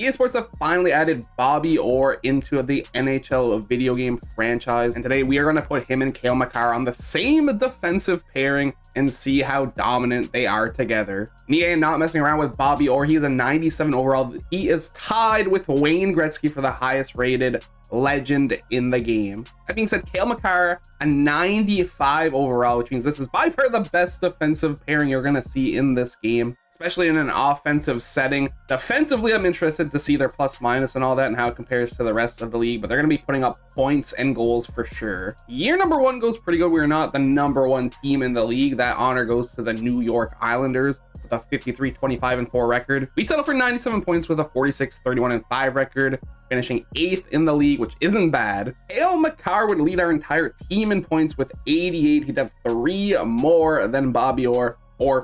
EA Sports have finally added Bobby Orr into the NHL video game franchise, and today we are going to put him and Cale Makar on the same defensive pairing and see how dominant they are together. EA not messing around with Bobby Orr. He is a 97 overall. He is tied with Wayne Gretzky for the highest rated legend in the game. That being said, Cale Makar, a 95 overall, which means this is by far the best defensive pairing you're going to see in this game, especially in an offensive setting. Defensively, I'm interested to see their plus minus and all that and how it compares to the rest of the league, but they're going to be putting up points and goals for sure. Year number one goes pretty good. We're not the number one team in the league. That honor goes to the New York Islanders with a 53-25-4 record. We settled for 97 points with a 46-31-5 record, finishing 8th in the league, which isn't bad. Cale Makar would lead our entire team in points with 88. He'd have 3 more than Bobby Orr,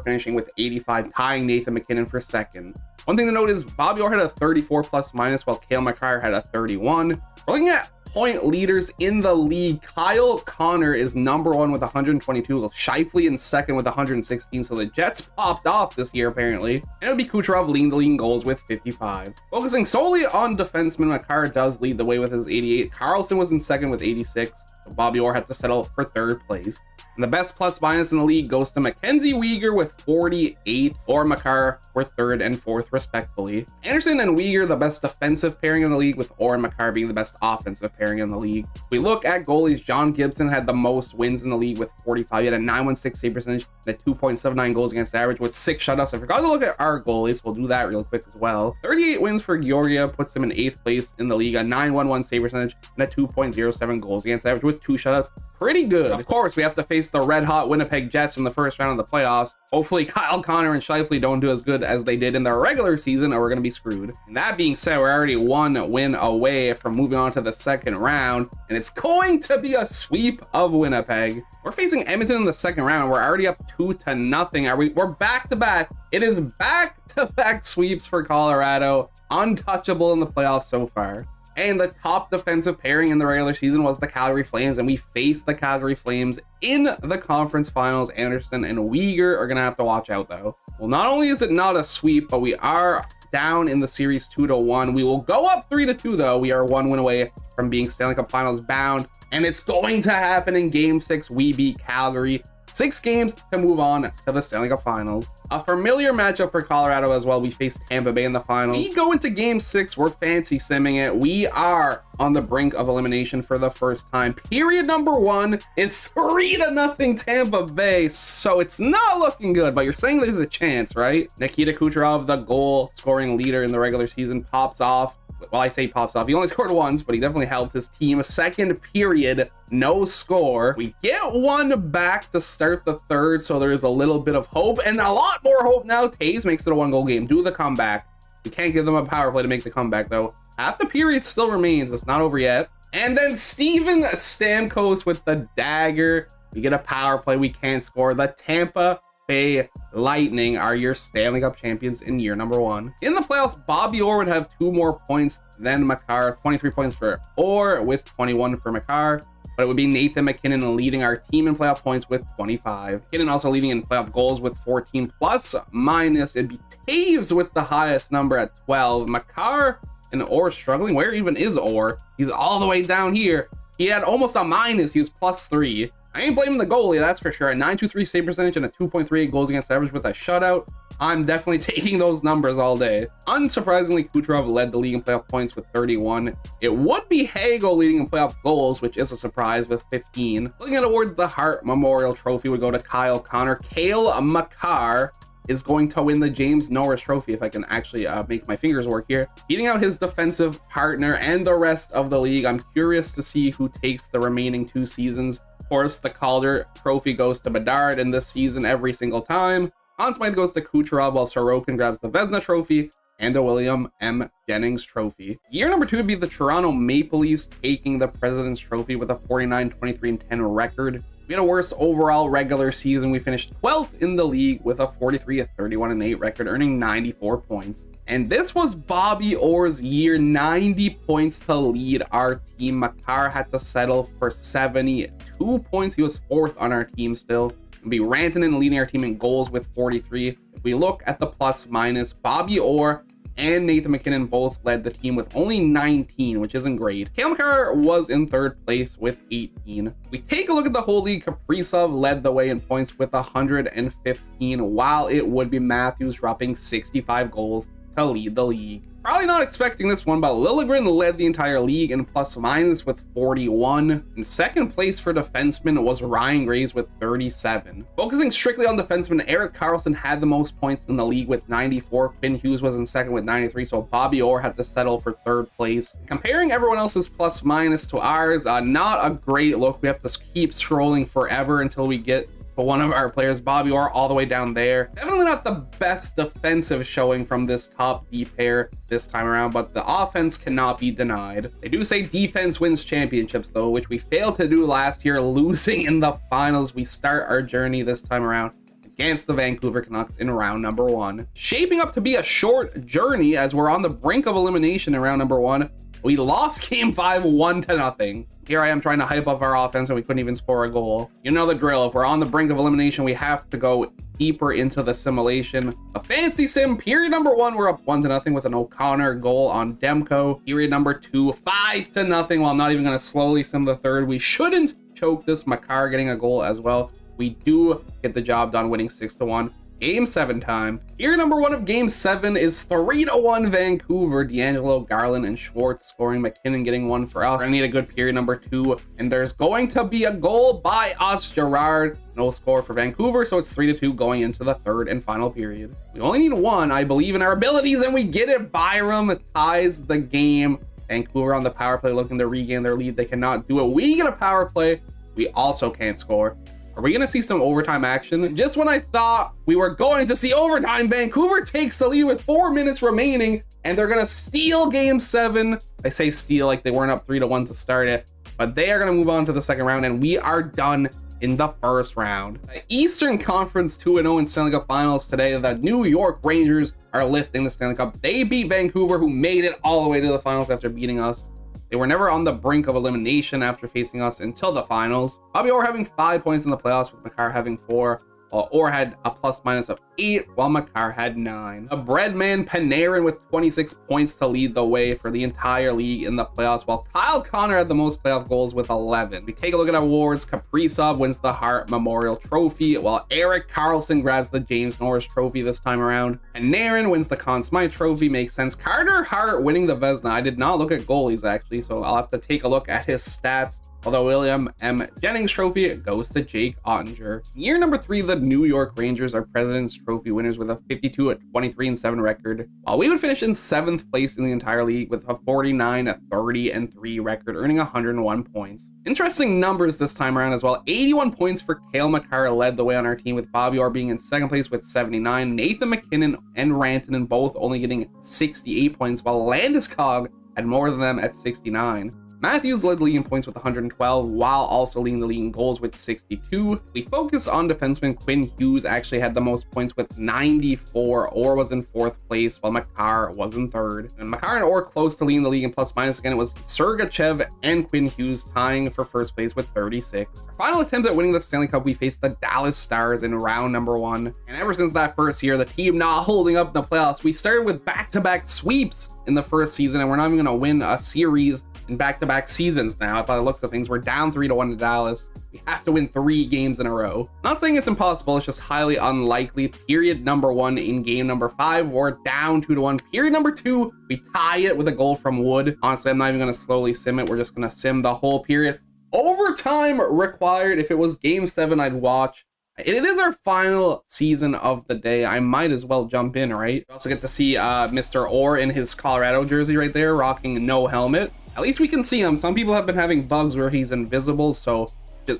finishing with 85, tying Nathan MacKinnon for second. One thing to note is Bobby Orr had a 34 plus minus, while Cale Makar had a 31. We're looking at point leaders in the league. Kyle Connor is number one with 122, Scheifele in second with 116, so the Jets popped off this year apparently. And it would be Kucherov leading the league in goals with 55. Focusing solely on defensemen, Makar does lead the way with his 88. Carlson was in second with 86, so Bobby Orr had to settle for third place. And the best plus minus in the league goes to Mackenzie Weegar with 48, or Makar were third and fourth respectfully. Anderson and Weegar, the best defensive pairing in the league, with Orr and Makar being the best offensive pairing in the league. If we look at goalies, John Gibson had the most wins in the league with 45. He had a 916 save percentage and a 2.79 goals against average with 6 shutouts. I forgot to look at our goalies. We'll do that real quick as well. 38 wins for Georgia puts him in 8th place in the league, a 911 save percentage and a 2.07 goals against average with 2 shutouts. Pretty good. Of course, we have to face the red hot Winnipeg Jets in the first round of the playoffs. Hopefully Kyle Connor and Scheifele don't do as good as they did in the regular season, or we're going to be screwed. And that being said, we're already 1 win away from moving on to the second round, and it's going to be a sweep of Winnipeg. We're facing Edmonton in the second round. We're already up 2-0. We're back to back. It is back to back sweeps for Colorado. Untouchable in the playoffs so far. And the top defensive pairing in the regular season was the Calgary Flames, and we faced the Calgary Flames in the conference finals. Anderson and Weegar are going to have to watch out, though. Well, not only is it not a sweep, but we are down in the series 2-1. We will go up 3-2, though. We are 1 win away from being Stanley Cup Finals bound, and it's going to happen in Game 6. We beat Calgary. 6 games to move on to the Stanley Cup Finals. A familiar matchup for Colorado as well. We face Tampa Bay in the finals. We go into Game 6. We're fancy simming it. We are on the brink of elimination for the first time. Period number 1 is 3-0 Tampa Bay. So it's not looking good, but you're saying there's a chance, right? Nikita Kucherov, the goal scoring leader in the regular season, pops off. Well, I say pops off. He only scored once, but he definitely helped his team. Second period, no score. We get 1 back to start the third, so there's a little bit of hope, and a lot more hope now. Taves makes it a 1-goal game. Do the comeback. We can't give them a power play to make the comeback, though. Half the period still remains. It's not over yet. And then Steven Stamkos with the dagger. We get a power play. We can't score. The Tampa Bay Lightning are your Stanley Cup champions in year number 1. In the playoffs, Bobby Orr would have 2 more points than Makar. 23 points for Orr with 21 for Makar. But it would be Nathan MacKinnon leading our team in playoff points with 25. MacKinnon also leading in playoff goals with 14 plus minus. It'd be Taves with the highest number at 12. Makar and Orr struggling. Where even is Orr? He's all the way down here. He had almost a minus. He was plus 3. I ain't blaming the goalie, that's for sure. A 923 save percentage and a 2.38 goals against average with a shutout. I'm definitely taking those numbers all day. Unsurprisingly, Kucherov led the league in playoff points with 31. It would be Hagel leading in playoff goals, which is a surprise, with 15. Looking at awards, the Hart Memorial Trophy would go to Kyle Connor. Cale Makar is going to win the James Norris Trophy, if I can actually make my fingers work here, beating out his defensive partner and the rest of the league. I'm curious to see who takes the remaining 2 seasons. Of course, the Calder Trophy goes to Bedard in this season every single time. Conn Smythe goes to Kucherov, while Sorokin grabs the Vezina Trophy and the William M. Jennings Trophy. Year number 2 would be the Toronto Maple Leafs taking the President's Trophy with a 49-23-10 record. We had a worse overall regular season. We finished 12th in the league with a 43-31-8 record, earning 94 points. And this was Bobby Orr's year, 90 points to lead our team. Makar had to settle for 72 points. He was 4th on our team still. It'd be Rantanen leading our team in goals with 43. If we look at the plus minus, Bobby Orr and Nathan McKinnon both led the team with only 19, which isn't great. Cale Makar was in third place with 18. We take a look at the whole league. Kaprizov led the way in points with 115, while it would be Matthews dropping 65 goals to lead the league. Probably not expecting this one, but Liljegren led the entire league in plus minus with 41. In second place for defenseman was Ryan Graves with 37. Focusing strictly on defensemen, Erik Karlsson had the most points in the league with 94. Quinn Hughes was in second with 93, so Bobby Orr had to settle for third place. Comparing everyone else's plus minus to ours, not a great look. We have to keep scrolling forever until we get to one of our players, Bobby Orr, all the way down there. Definitely not the best defensive showing from this top D pair this time around, but the offense cannot be denied. They do say defense wins championships though, which we failed to do last year, losing in the finals. We start our journey this time around against the Vancouver Canucks in round number 1. Shaping up to be a short journey as we're on the brink of elimination in round number 1. We lost game 5 1-0. Here I am trying to hype up our offense and we couldn't even score a goal. You know the drill. If we're on the brink of elimination, we have to go deeper into the simulation. A fancy sim. Period number 1, we're up 1-0 with an O'Connor goal on Demko. Period number 2, 5-0. Well, I'm not even going to slowly sim the third. We shouldn't choke this. Makar getting a goal as well. We do get the job done, winning 6-1. Game 7 time. Here, number 1 of Game 7 is 3-1 Vancouver. D'Angelo, Garland, and Schwartz scoring. McKinnon getting one for us. I need a good period number 2, and there's going to be a goal by us, Gerard. No score for Vancouver, so it's 3-2 going into the third and final period. We only need 1. I believe in our abilities, and we get it. Byram ties the game. Vancouver on the power play looking to regain their lead. They cannot do it. We get a power play. We also can't score. Are we going to see some overtime action? Just when I thought we were going to see overtime, Vancouver takes the lead with 4 minutes remaining, and they're going to steal game 7. I say steal like they weren't up 3-1 to start it, but they are going to move on to the second round, and we are done in the first round. The Eastern Conference 2-0 in Stanley Cup Finals today. The New York Rangers are lifting the Stanley Cup. They beat Vancouver, who made it all the way to the finals after beating us. They were never on the brink of elimination after facing us until the finals. Bobby Orr having 5 points in the playoffs with Makar having 4. While Orr had a plus minus of 8, while Makar had 9. A Breadman Panarin with 26 points to lead the way for the entire league in the playoffs, while Kyle Connor had the most playoff goals with 11. We take a look at awards. Kaprizov wins the Hart Memorial Trophy, while Erik Karlsson grabs the James Norris Trophy this time around. Panarin wins the Conn Smythe Trophy, makes sense. Carter Hart winning the Vezina. I did not look at goalies actually, so I'll have to take a look at his stats. Although William M. Jennings Trophy goes to Jake Ottinger. Year number 3, the New York Rangers are President's Trophy winners with a 52-23-7 record, while we would finish in 7th place in the entire league with a 49-30-3 record, earning 101 points. Interesting numbers this time around as well. 81 points for Cale Makar led the way on our team, with Bobby Orr being in 2nd place with 79. Nathan McKinnon and Rantanen both only getting 68 points, while Landeskog had more than them at 69. Matthews led the league in points with 112, while also leading the league in goals with 62. We focus on defenseman. Quinn Hughes actually had the most points with 94. Orr was in 4th place, while Makar was in 3rd. And Makar and Orr close to leading the league in plus minus again. It was Sergachev and Quinn Hughes tying for 1st place with 36. Our final attempt at winning the Stanley Cup, we faced the Dallas Stars in round number 1. And ever since that first year, the team not holding up in the playoffs. We started with back-to-back sweeps in the first season, and we're not even going to win a series in back-to-back seasons now. By the looks of things, we're down 3-1 to Dallas. We have to win 3 games in a row. Not saying it's impossible, it's just highly unlikely. Period number 1 in game number 5, we're down 2-1. Period number 2, we tie it with a goal from Wood. Honestly, I'm not even going to slowly sim it. We're just going to sim the whole period. Overtime required. If it was game 7, I'd watch. It is our final season of the day. I might as well jump in, right? We also get to see Mr. Orr in his Colorado jersey right there, rocking no helmet. At least we can see him. Some people have been having bugs where he's invisible, so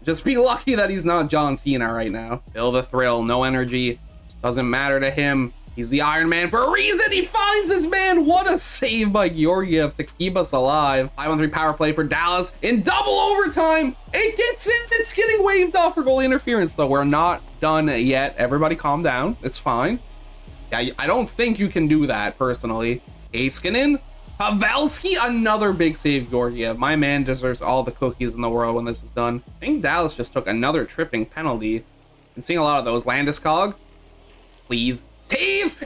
just be lucky that he's not John Cena right now. Feel the thrill, no energy. Doesn't matter to him. He's the Iron Man for a reason. He finds his man. What a save by Georgiev to keep us alive. 5-on-3 power play for Dallas in double overtime. It gets in. It's getting waved off for goalie interference, though. We're not done yet. Everybody calm down. It's fine. Yeah, I don't think you can do that, personally. Heiskanen. Pavelski, another big save, Georgiev. My man deserves all the cookies in the world when this is done. I think Dallas just took another tripping penalty. Been seeing a lot of those. Landeskog, please. Taves,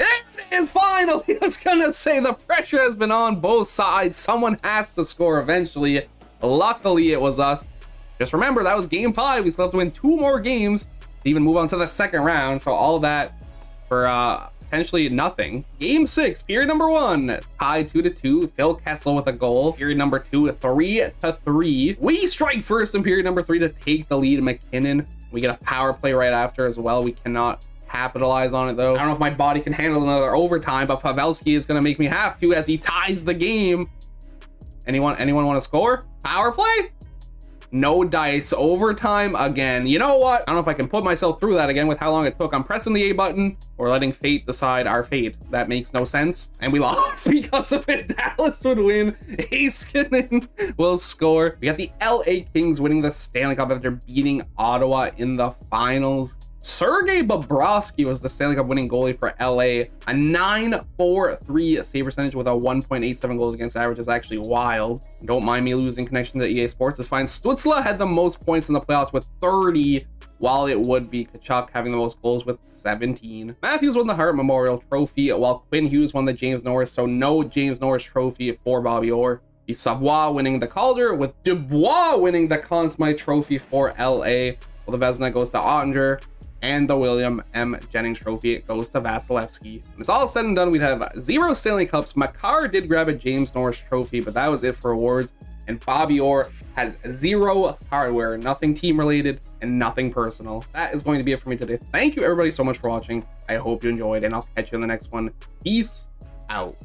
and finally, I was gonna say the pressure has been on both sides. Someone has to score eventually. Luckily, it was us. Just remember, that was game 5. We still have to win 2 more games to even move on to the second round. So all of that for potentially nothing. Game 6, period number 1, tied 2-2. Phil Kessel with a goal. Period number 2, 3-3. We strike first in period number 3 to take the lead. McKinnon. We get a power play right after as well. We cannot capitalize on it though. I don't know if my body can handle another overtime, but Pavelski is going to make me have to as he ties the game. Anyone want to score? Power play? No dice. Overtime again. You know what? I don't know if I can put myself through that again with how long it took. I'm pressing the A button or letting fate decide our fate. That makes no sense. And we lost because of it. Dallas would win. Heiskanen will score. We got the LA Kings winning the Stanley Cup after beating Ottawa in the finals. Sergei Bobrovsky was the Stanley Cup winning goalie for LA. A 9.43 save percentage with a 1.87 goals against average is actually wild. Don't mind me losing connection to EA Sports. It's fine. Stützle had the most points in the playoffs with 30, while it would be Tkachuk having the most goals with 17. Matthews won the Hart Memorial Trophy, while Quinn Hughes won the James Norris, so no James Norris Trophy for Bobby Orr. The Savoie winning the Calder, with Dubois winning the Conn Smythe Trophy for LA. Well, the Vezina goes to Ottinger, and the William M. Jennings Trophy goes to Vasilevsky. When it's all said and done, we'd have 0 Stanley Cups. Makar did grab a James Norris Trophy, but that was it for awards. And Bobby Orr had 0 hardware, nothing team related and nothing personal. That is going to be it for me today. Thank you everybody so much for watching. I hope you enjoyed, and I'll catch you in the next one. Peace out.